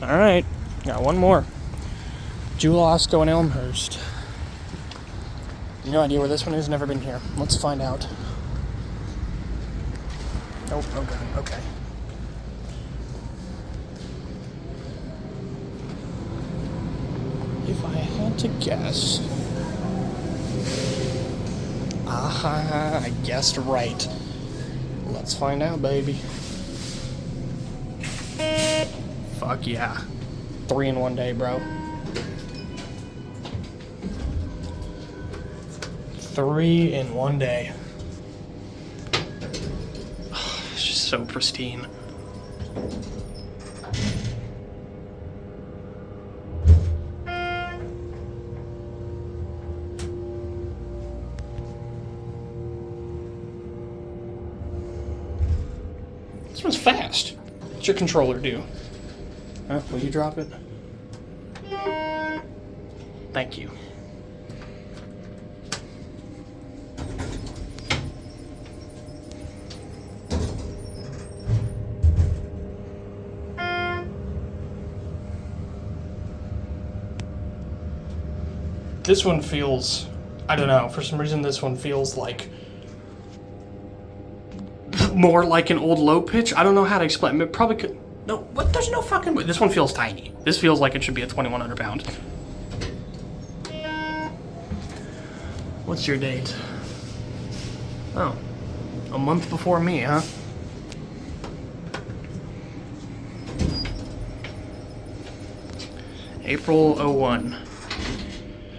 Alright, got one more. Jewel-Osco and Elmhurst. No idea where this one is, never been here. Let's find out. Oh, okay. If I had to guess... Aha, I guessed right. Let's find out, baby. Fuck yeah. 3 in one day, bro. 3 in one day. It's just so pristine. This one's fast. What's your controller do? Huh? Will you drop it? Thank you. This one feels, I don't know, for some reason this one feels like more like an old low pitch. I don't know how to explain. It probably could. No, what? There's no fucking way. This one feels tiny. This feels like it should be a 2,100 pound. What's your date? Oh, a month before me, huh? April 01.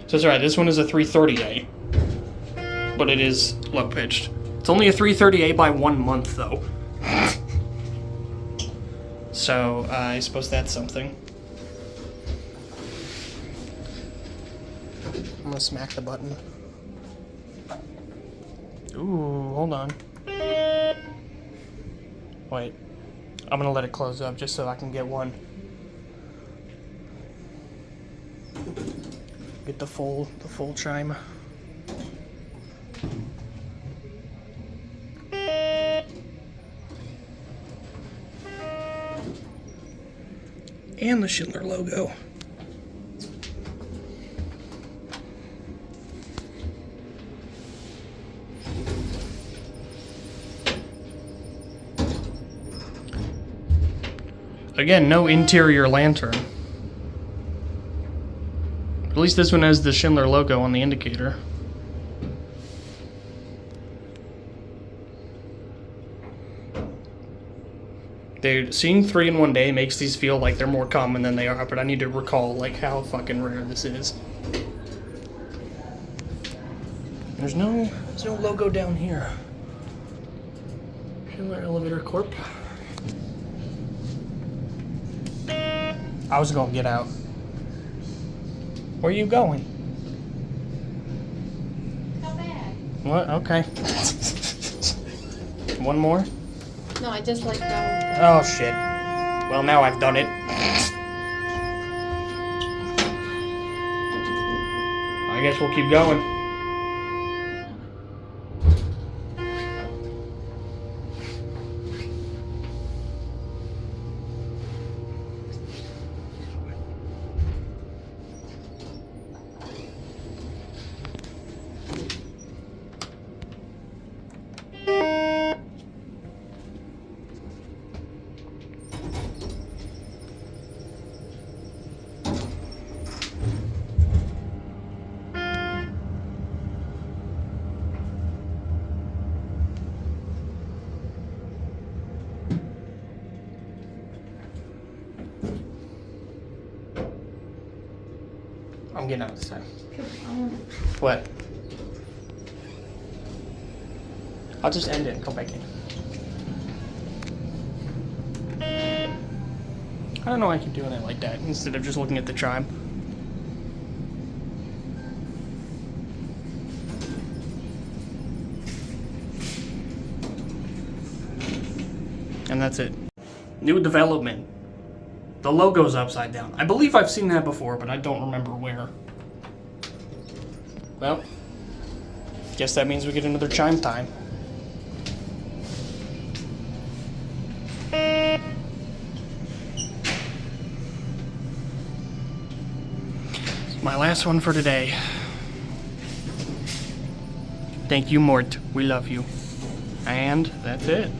So that's right, this one is a 330a, but it is low pitched. It's only a 330a by 1 month though. So I suppose that's something. I'm gonna smack the button. Ooh, hold on. Wait, I'm gonna let it close up just so I can get one. Get the full chime. And the Schindler logo. Again, no interior lantern. At least this one has the Schindler logo on the indicator. Dude, seeing 3 in one day makes these feel like they're more common than they are, but I need to recall like how fucking rare this is. There's no logo down here. Schindler Elevator Corp. I was gonna get out. Where are you going? Not bad. What? Okay. One more? No, I just like that Oh shit. Well, now I've done it. I guess we'll keep going. I'm getting out this time. What? I'll just end it and come back in. I don't know why I keep doing it like that instead of just looking at the chime. And that's it. New development. The logo's upside down. I believe I've seen that before, but I don't remember where. Well, guess that means we get another chime time. My last one for today. Thank you, Mort. We love you. And that's it.